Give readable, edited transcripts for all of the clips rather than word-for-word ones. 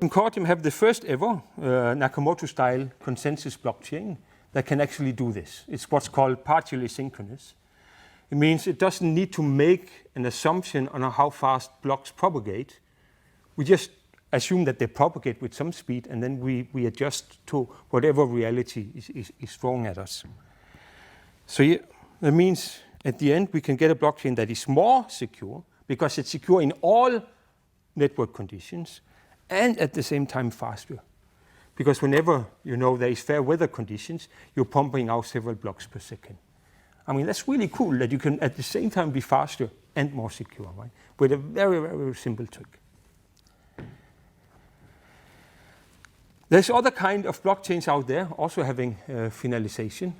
Concordium have the first ever Nakamoto Style Consensus blockchain that can actually do this. It's what's called partially synchronous. It means it doesn't need to make an assumption on how fast blocks propagate. We just assume that they propagate with some speed, and then we adjust to whatever reality is thrown at us. So yeah, that means at the end we can get a blockchain that is more secure because it's secure in all network conditions, and at the same time faster. Because whenever there is fair weather conditions, you're pumping out several blocks per second. I mean, that's really cool that you can at the same time be faster and more secure, right? With a very, very simple trick. There's other kind of blockchains out there also having finalization.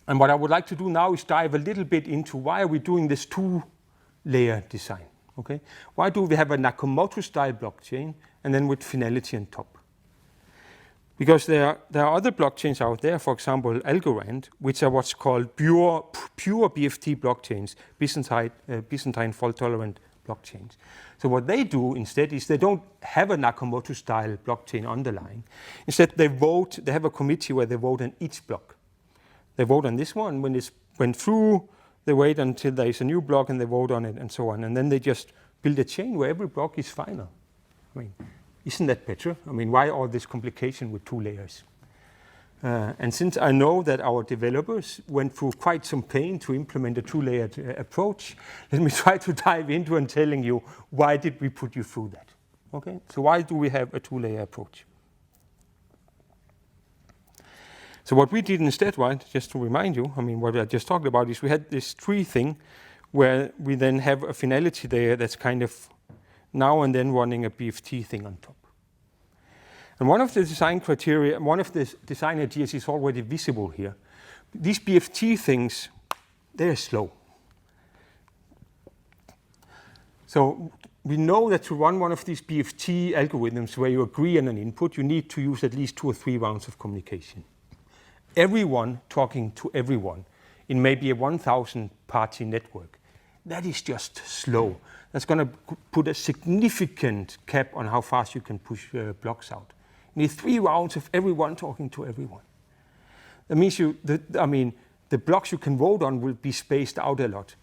And what I would like to do now is dive a little bit into why are we doing this two-layer design, okay? Why do we have a Nakamoto style blockchain and then with finality on top? Because there are other blockchains out there, for example, Algorand, which are what's called pure BFT blockchains, Byzantine fault-tolerant blockchains. So what they do instead is they don't have a Nakamoto-style blockchain underlying. Instead, they have a committee where they vote on each block. They vote on this one. When it's went through, they wait until there is a new block and they vote on it and so on. And then they just build a chain where every block is final. I mean, isn't that better? I mean, why all this complication with two layers? And since I know that our developers went through quite some pain to implement a two-layered approach, let me try to dive into and telling you why did we put you through that. Okay, so why do we have a two-layer approach? So what we did instead, right, just to remind you, I mean, what I just talked about is we had this tree thing where we then have a finality layer that's kind of now and then running a BFT thing on top. And one of the design criteria, one of the design ideas is already visible here. These BFT things, they're slow. So we know that to run one of these BFT algorithms where you agree on an input, you need to use at least 2 or 3 rounds of communication. Everyone talking to everyone in maybe a 1,000 party network. That is just slow. That's going to put a significant cap on how fast you can push blocks out. You need 3 rounds of everyone talking to everyone. That means the blocks you can vote on will be spaced out a lot.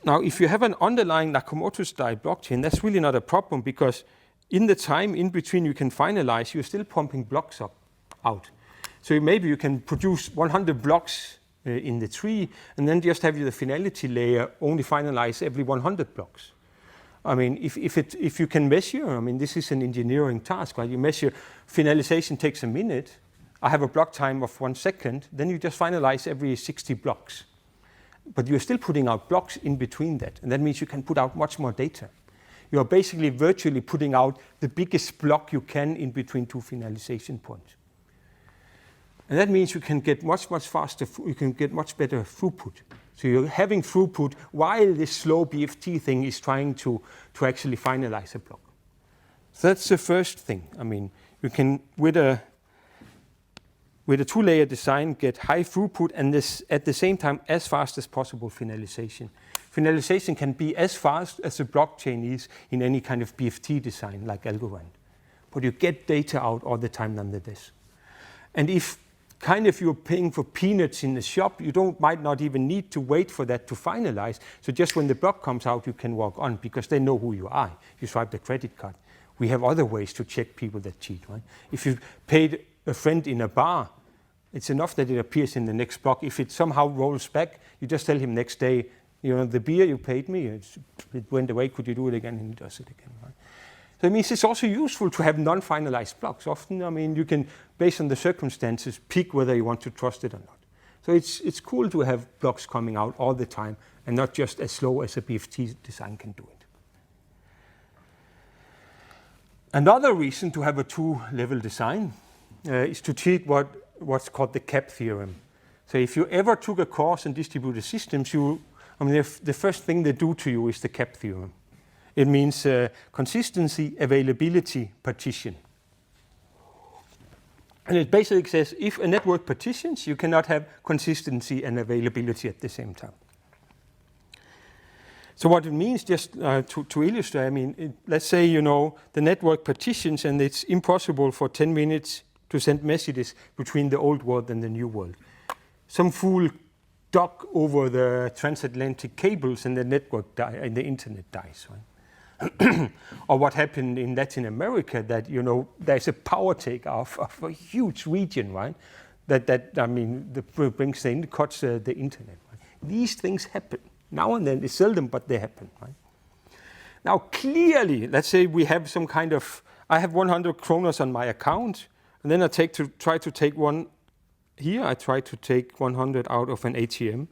Now, if you have an underlying Nakamoto-style blockchain, that's really not a problem because in the time in between you can finalize, you're still pumping blocks out. So maybe you can produce 100 blocks in the tree and then just have the finality layer only finalize every 100 blocks. I mean, if you can measure, I mean, this is an engineering task, right? You measure finalization takes a minute. I have a block time of 1 second. Then you just finalize every 60 blocks. But you're still putting out blocks in between that. And that means you can put out much more data. You're basically virtually putting out the biggest block you can in between 2 finalization points. And that means you can get much faster, you can get much better throughput. So you're having throughput while this slow BFT thing is trying to actually finalize a block. So that's the first thing. I mean, you can, with a 2-layer design, get high throughput and this at the same time as fast as possible finalization. Finalization can be as fast as the blockchain is in any kind of BFT design like Algorand. But you get data out all the time nonetheless. And if you're paying for peanuts in the shop, you might not even need to wait for that to finalize. So just when the block comes out, you can walk on because they know who you are. You swipe the credit card. We have other ways to check people that cheat, right? If you've paid a friend in a bar, it's enough that it appears in the next block. If it somehow rolls back, you just tell him next day, the beer you paid me, it went away, could you do it again? And he does it again, right? So it means it's also useful to have non-finalized blocks. Often, I mean, you can, based on the circumstances, pick whether you want to trust it or not. So it's cool to have blocks coming out all the time and not just as slow as a BFT design can do it. Another reason to have a 2-level design is to treat what's called the cap theorem. So if you ever took a course in distributed systems, the first thing they do to you is the cap theorem. It means consistency, availability, partition. And it basically says if a network partitions, you cannot have consistency and availability at the same time. So what it means, just to illustrate, I mean, let's say, you know, the network partitions and it's impossible for 10 minutes to send messages between the old world and the new world. Some fool dock over the transatlantic cables and the network and the internet dies, right? Or what happened in Latin America, that, you know, there's a power takeoff of a huge region, right? That I mean, brings cuts the internet. Right? These things happen. Now and then, it's seldom, but they happen, right? Now, clearly, let's say we have some kind of, I have 100 kroners on my account, and then I try to take one here. I try to take 100 out of an ATM.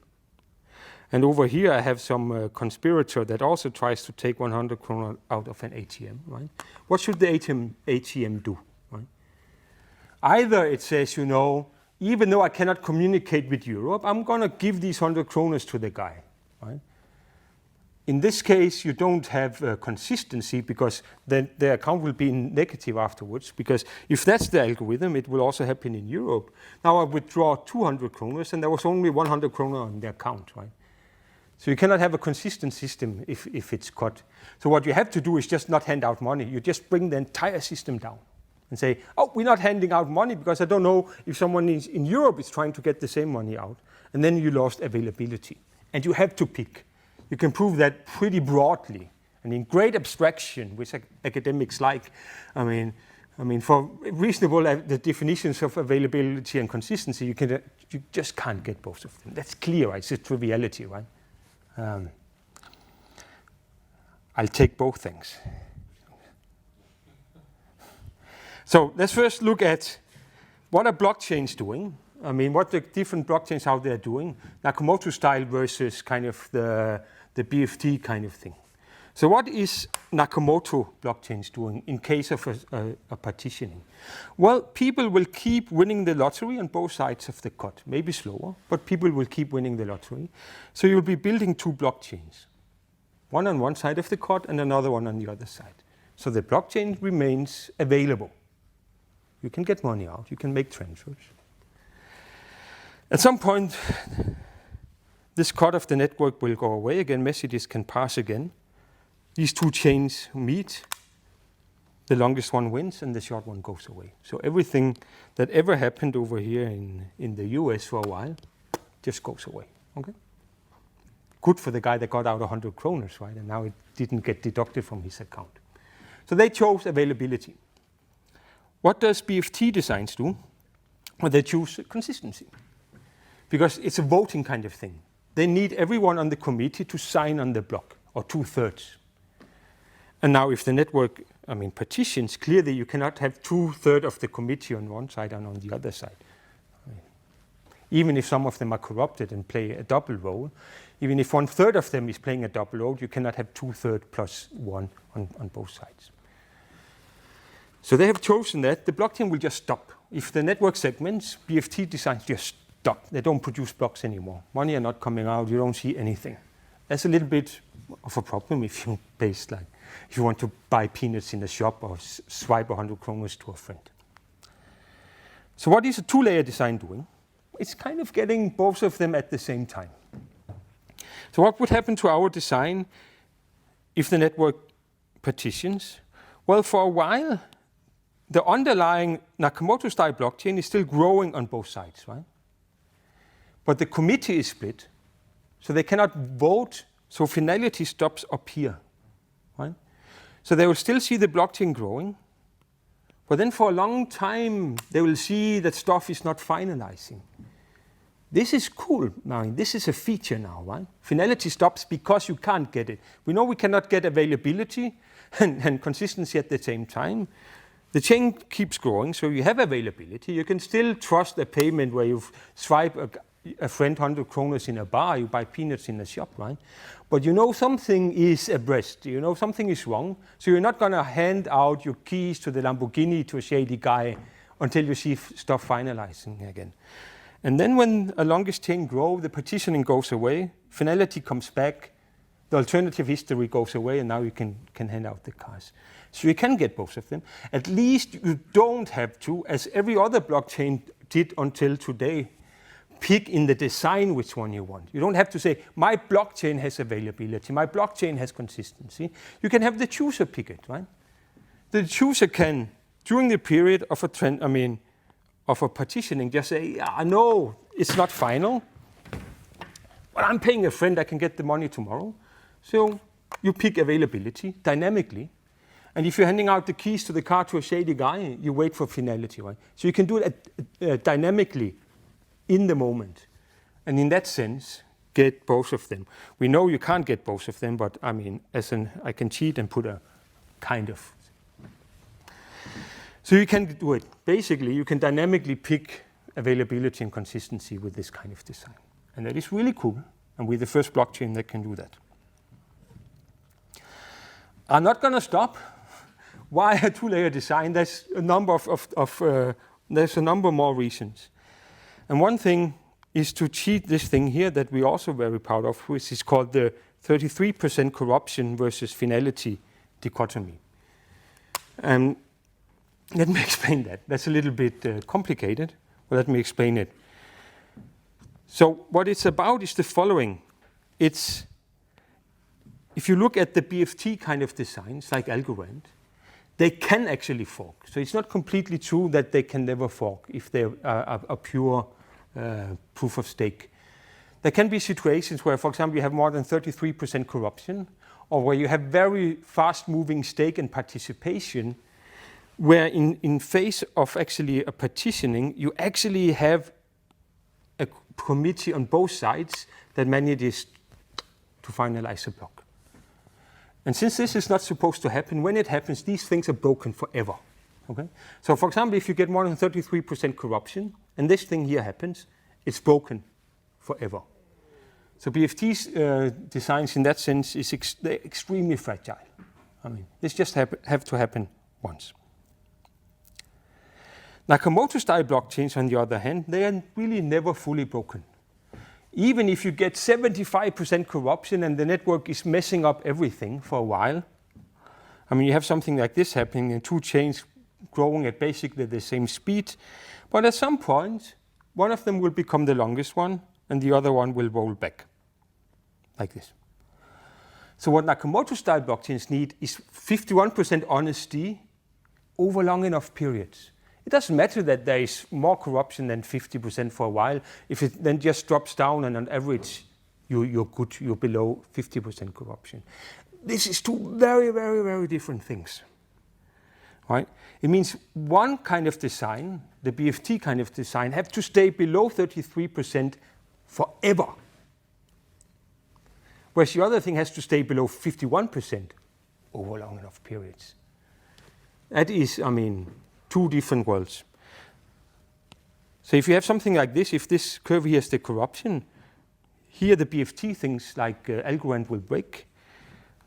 And over here, I have some conspirator that also tries to take 100 kroner out of an ATM, right? What should the ATM do, right? Either it says, you know, even though I cannot communicate with Europe, I'm going to give these 100 kroners to the guy, right? In this case, you don't have consistency, because then the account will be negative afterwards, because if that's the algorithm, it will also happen in Europe. Now I withdraw 200 kroners, and there was only 100 kroner on the account, right? So you cannot have a consistent system if it's cut. So what you have to do is just not hand out money. You just bring the entire system down and say, oh, we're not handing out money because I don't know if someone in Europe is trying to get the same money out. And then you lost availability. And you have to pick. You can prove that pretty broadly and in great abstraction, which academics like. I mean, for reasonable the definitions of availability and consistency, you just can't get both of them. That's clear, right? It's a triviality, right? I'll take both things. So let's first look at what are blockchains doing. I mean, what the different blockchains out there are doing. Nakamoto style versus kind of the BFT kind of thing. So what is Nakamoto blockchains doing in case of a partitioning? Well, people will keep winning the lottery on both sides of the cut. Maybe slower, but people will keep winning the lottery. So you'll be building two blockchains. One on one side of the cut and another one on the other side. So the blockchain remains available. You can get money out. You can make transfers. At some point, this cut of the network will go away again. Messages can pass again. These two chains meet. The longest one wins, and the short one goes away. So everything that ever happened over here in the US for a while just goes away. Okay? Good for the guy that got out 100 kroners, right? And now it didn't get deducted from his account. So they chose availability. What does BFT designs do? Well, they choose consistency, because it's a voting kind of thing. They need everyone on the committee to sign on the block, or 2/3. And now if the network, partitions, clearly you cannot have 2/3 of the committee on one side and on the other side. Even if some of them are corrupted and play a double role, even if 1/3 of them is playing a double role, you cannot have 2/3 plus 1 on both sides. So they have chosen that. The blockchain will just stop. If the network segments, BFT designs just stop. They don't produce blocks anymore. Money are not coming out. You don't see anything. That's a little bit of a problem if you if you want to buy peanuts in a shop or swipe 100 kroners to a friend. So what is a two-layer design doing? It's kind of getting both of them at the same time. So what would happen to our design if the network partitions? Well, for a while, the underlying Nakamoto style blockchain is still growing on both sides, right? But the committee is split, so they cannot vote, so finality stops up here, right? So they will still see the blockchain growing, but then for a long time, they will see that stuff is not finalizing. This is cool now. This is a feature now, right? Finality stops because you can't get it. We know we cannot get availability and consistency at the same time. The chain keeps growing, so you have availability. You can still trust a payment where you swipe a friend 100 kroners in a bar, you buy peanuts in a shop, right? But you know something is abreast. You know something is wrong, so you're not going to hand out your keys to the Lamborghini to a shady guy until you see stuff finalizing again. And then when a longest chain grows, the partitioning goes away, finality comes back, the alternative history goes away, and now you can hand out the cars. So you can get both of them. At least you don't have to, as every other blockchain did until today, pick in the design which one you want. You don't have to say, my blockchain has availability, my blockchain has consistency. You can have the chooser pick it, right? The chooser can, during the period of of a partitioning, just say, yeah, no, it's not final, but I'm paying a friend, I can get the money tomorrow. So you pick availability dynamically. And if you're handing out the keys to the car to a shady guy, you wait for finality, right? So you can do it dynamically in the moment. And in that sense, get both of them. We know you can't get both of them, but I can cheat and put a kind of. So you can do it. Basically, you can dynamically pick availability and consistency with this kind of design. And that is really cool. And we're the first blockchain that can do that. I'm not going to stop. Why a two-layer design? There's a number there's a number more reasons. And one thing is to cheat this thing here that we're also very proud of, which is called the 33% corruption versus finality dichotomy. Let me explain that. That's a little bit complicated, but let me explain it. So what it's about is the following. If you look at the BFT kind of designs, like Algorand, they can actually fork. So it's not completely true that they can never fork if they're a pure proof of stake. There can be situations where, for example, you have more than 33% corruption, or where you have very fast-moving stake and participation, where in phase of actually a partitioning, you actually have a committee on both sides that manages to finalize a block. And since this is not supposed to happen, when it happens, these things are broken forever. Okay? So for example, if you get more than 33% corruption, and this thing here happens, it's broken forever. So BFT's designs in that sense is extremely fragile. This just have to happen once. Nakamoto style blockchains, on the other hand, they are really never fully broken. Even if you get 75% corruption and the network is messing up everything for a while, you have something like this happening in two chains growing at basically the same speed, but at some point, one of them will become the longest one and the other one will roll back, like this. So what Nakamoto style blockchains need is 51% honesty over long enough periods. It doesn't matter that there is more corruption than 50% for a while. If it then just drops down and on average you're good, you're below 50% corruption. This is two very, very, very different things. Right? It means one kind of design, the BFT kind of design, have to stay below 33% forever. Whereas the other thing has to stay below 51% over long enough periods. That is, two different worlds. So if you have something like this, if this curve here is the corruption, here the BFT things like Algorand will break.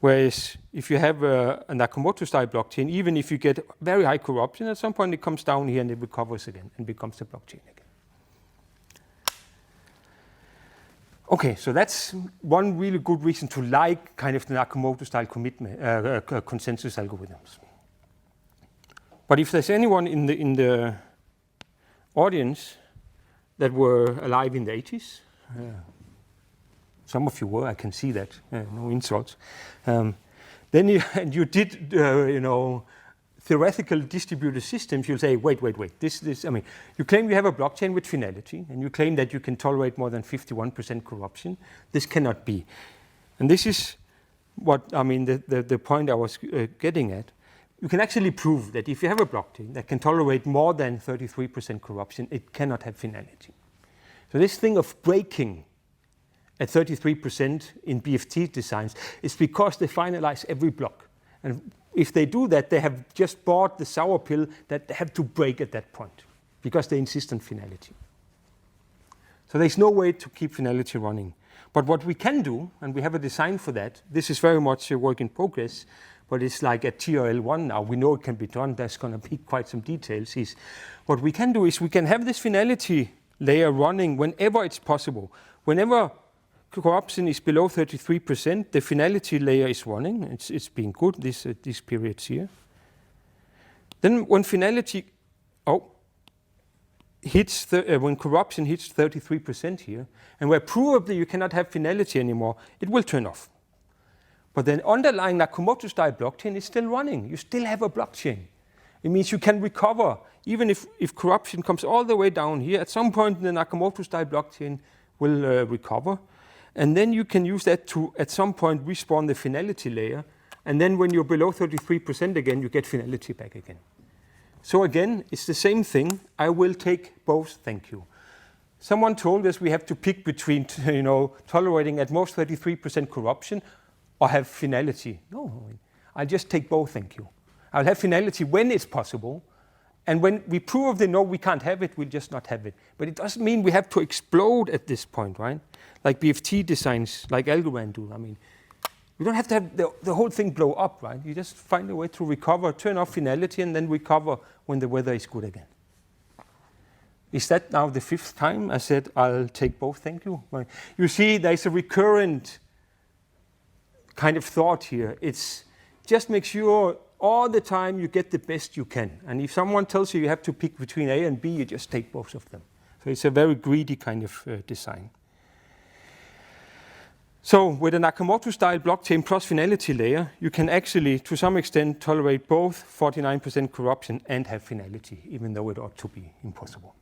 Whereas if you have a Nakamoto style blockchain, even if you get very high corruption, at some point it comes down here and it recovers again and becomes a blockchain again. Okay, so that's one really good reason to like kind of the Nakamoto style consensus algorithms. But if there's anyone in the audience that were alive in the 80s, some of you were, I can see that, no insults. Then you did, theoretical distributed systems. You'll say, wait. You claim you have a blockchain with finality, and you claim that you can tolerate more than 51% corruption. This cannot be, and this is what the point I was getting at. You can actually prove that if you have a blockchain that can tolerate more than 33% corruption, it cannot have finality. So this thing of breaking at 33% in BFT designs is because they finalize every block. And if they do that, they have just bought the sour pill that they have to break at that point because they insist on finality. So there's no way to keep finality running. But what we can do, and we have a design for that, this is very much a work in progress, but it's like at TRL1 now, we know it can be done, there's going to be quite some details, is what we can do is we can have this finality layer running whenever it's possible. Whenever corruption is below 33%, the finality layer is running, it's been good, these periods here. Then when finality, hits when corruption hits 33% here, and where provably you cannot have finality anymore, it will turn off. But the underlying Nakamoto style blockchain is still running. You still have a blockchain. It means you can recover, even if corruption comes all the way down here, at some point the Nakamoto style blockchain will recover. And then you can use that to, at some point, respawn the finality layer. And then when you're below 33% again, you get finality back again. So again, it's the same thing. I will take both, thank you. Someone told us we have to pick between, tolerating at most 33% corruption or have finality. No, I'll just take both, thank you. I'll have finality when it's possible. And when we prove no, we can't have it, we'll just not have it. But it doesn't mean we have to explode at this point, right? Like BFT designs, like Algorand do. I mean, you don't have to have the whole thing blow up, right? You just find a way to recover, turn off finality, and then recover when the weather is good again. Is that now the 5th time I said I'll take both, thank you? You see, there's a recurrent kind of thought here. It's just make sure all the time you get the best you can. And if someone tells you have to pick between A and B, you just take both of them. So it's a very greedy kind of design. So with a Nakamoto style blockchain plus finality layer, you can actually, to some extent, tolerate both 49% corruption and have finality, even though it ought to be impossible.